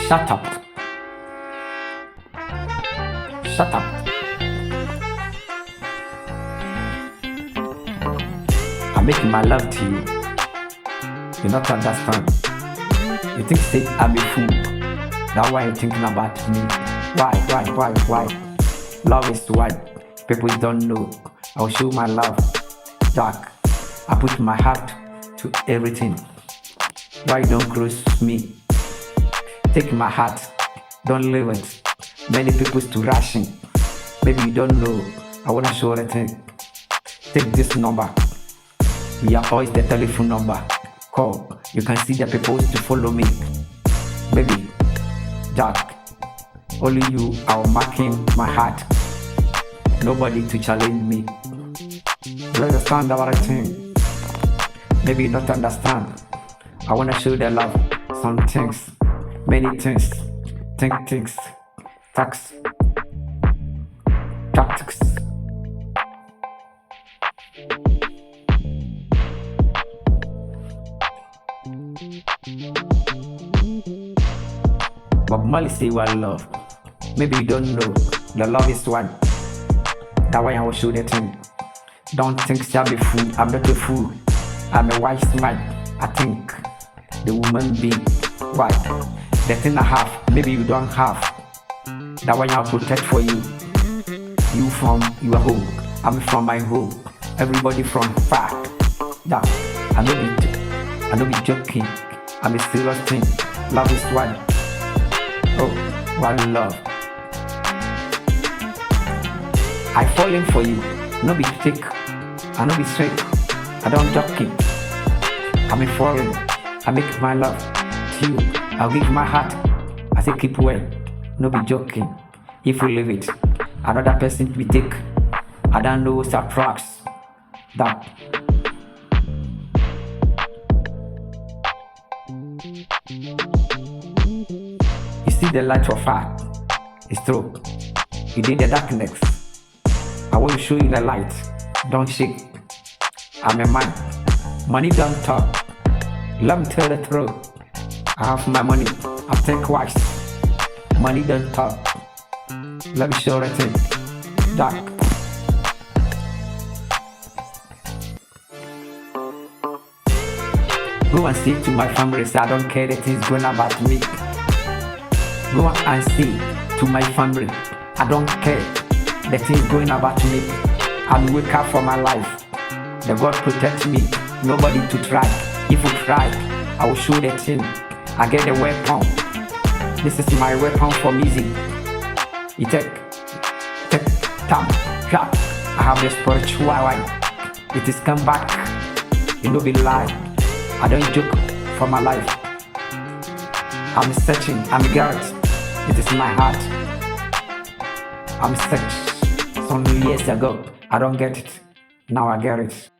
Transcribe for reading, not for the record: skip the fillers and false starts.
Shut up. Shut up. I'm making my love to you. You not understand. You think say I'm a fool. That's why you're thinking about me. Why? Love is why people don't know. I'll show my love. Jack, I put my heart to everything. Why you don't close me? Take my heart, don't leave it. Many people's to rushing. Maybe you don't know. I wanna show everything. Take this number. We are always the telephone number. Call. You can see the people to follow me. Baby, Jack, only you are marking my heart. Nobody to challenge me. You understand what I think? Maybe you don't understand. I wanna show the love. Some things, many things, things, tactics. But Molly say what love. Maybe you don't know. The love is one. That way I will show the thing. Don't think I'll be fool. I'm not a fool. I'm a wise man. I think the woman be white. The thing I have, maybe you don't have. That way I'll protect for you. You from your home. I'm from my home. Everybody from far. That I know be joking. I'm a serious thing. Love is one. Oh, one love. I falling for you. No be thick. I no be straight. I don't joking. I'm a falling. I make my love to you. I'll give my heart. I say keep well. No be joking. If we leave it, another person we take. I don't know surprise. That. You see the light of heart. It's true. You did the darkness. I want to show you the light. Don't shake. I'm a man. Money don't talk. Let me tell the truth. I have my money. I think wise. Money don't talk. Let me show the thing. Dark. Go and see to my family. Say I don't care the things going about me. Go and see to my family. I don't care the things going about me. I'm wake up for my life. The God protect me. Nobody to try. If you try, I will show the thing. I get the weapon. This is my weapon for music. You take time, shot. I have the spiritual one. It is come back. It no be lie. I don't joke for my life. I'm searching. I'm Garrett. It is my heart. I'm searching some years ago. I don't get it. Now I get it.